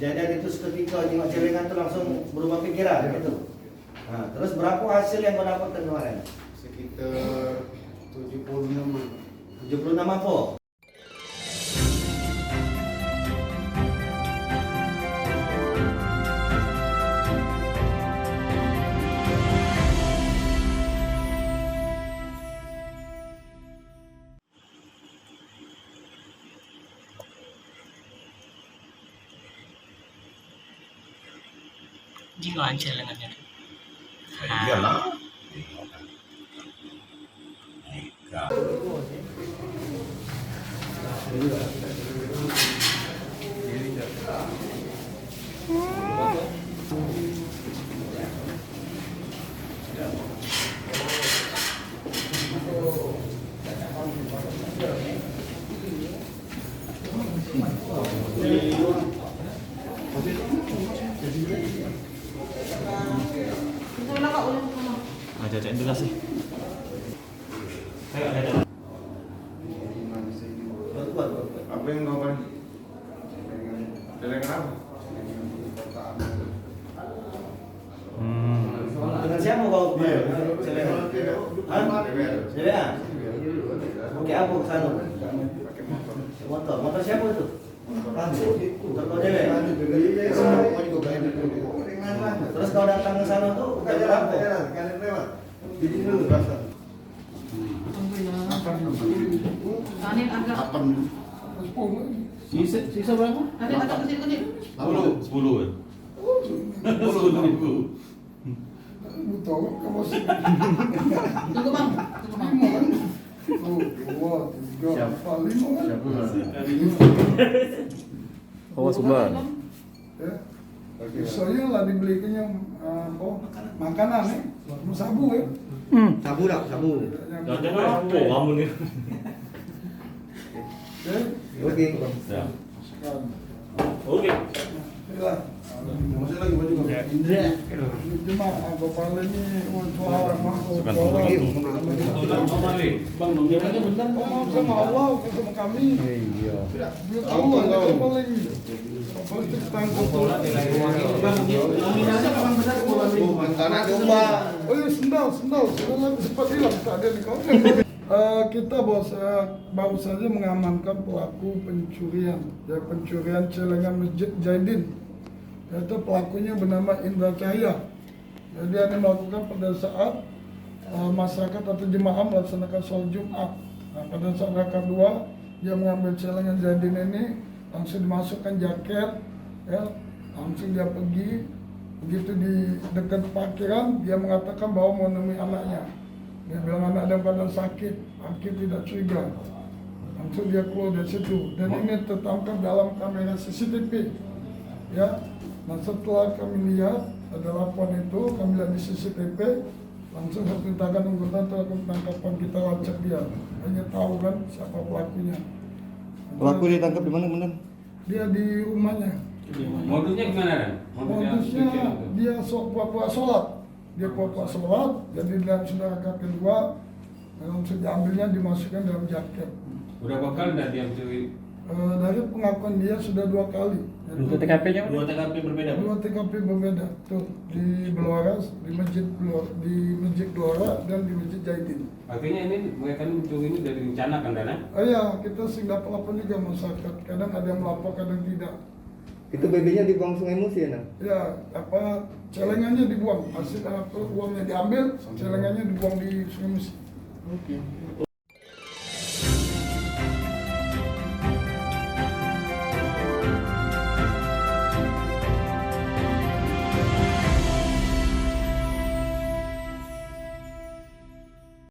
kejadian itu seketika nengok celengan itu langsung berubah pikiran gitu. Nah, terus berapa hasil yang kau dapatkan kemarin? Sekitar 76. 76 apa? Jiwaan celengannya. Iyalah. Jajan dulu sih. Ayo ada. Apa yang kau kan? Celengan apa? Dengan siapa kau? Celengan. Hah? Celengan. Oke, apa kesana? Pakai motor. Motor. Motor siapa itu? Motor kau dewe. Terus kau datang ke sana tuh jam berapa? Sisa berapa? Ada kecil-kecil. 10 ya. 10.000. Betul, kamu sih. Tunggu bang. Tuh, 2, 3, 4, 5 kan? Oh, Sumbar. Ya. Soalnya lah dibelikannya makanan nih, sabu ya. Sabu dah, sabu. Kamu nih. Ya. Oke. Oke. Inilah. Masih lagi baju kau? Cuma aku paling ini untuk orang mampu. Bang, nungguinnya bentar. Oh, sama Allah, sama kami. Iya. Dia tahu lah, kita paling tertangkap. Tanah domba. Oh iya, sendal lagi sempat hilang, tak ada di kau. Kita baru saja mengamankan pelaku pencurian, ya pencurian celengan Masjid Jaidin. Yaitu pelakunya bernama Indra Cahya. Jadi dia melakukan pada saat masyarakat atau jemaah melaksanakan sholat Jumat. Nah, pada saat rakaat 2 dia mengambil celengan Jaidin ini, langsung dimasukkan jaket, ya, langsung dia pergi. Begitu di dekat parkiran, dia mengatakan bahwa mau menemui anaknya. Dia bilang anak dalam keadaan sakit, hakim tidak curiga. Langsung dia keluar dari situ. Dan ini tertangkap dalam kamera CCTV. Ya, nah setelah kami lihat ada laporan itu, kami lihat di CCTV, langsung saya perintahkan anggota untuk penangkapan, kita lacak dia. Hanya tahu kan siapa pelakunya. Pelaku ditangkap di mana, Komandan? Dia di rumahnya. Modusnya gimana kan? Modusnya dia pura-pura sholat. Dia pura-pura sholat, jadi dalam saudara kedua, langsung diambilnya dimasukkan dalam jaket. Udah bakal dan dia mencuri. Dari pengakuan dia sudah 2 kali. Untuk TKP-nya? Dua TKP berbeda. 2 TKP berbeda. Tuh di Belora, di Masjid Belora dan di Masjid Jaidin. Artinya ini mereka mencuri ini dari rencana kan Dana? Iya, kita sering dapat laporan juga masyarakat. Kadang ada yang melapor, kadang tidak. Itu BB-nya dibuang Sungai Musi ya, Nang? Ya, celengannya dibuang. Hasil uangnya diambil, celengannya dibuang di Sungai Musi. Oke.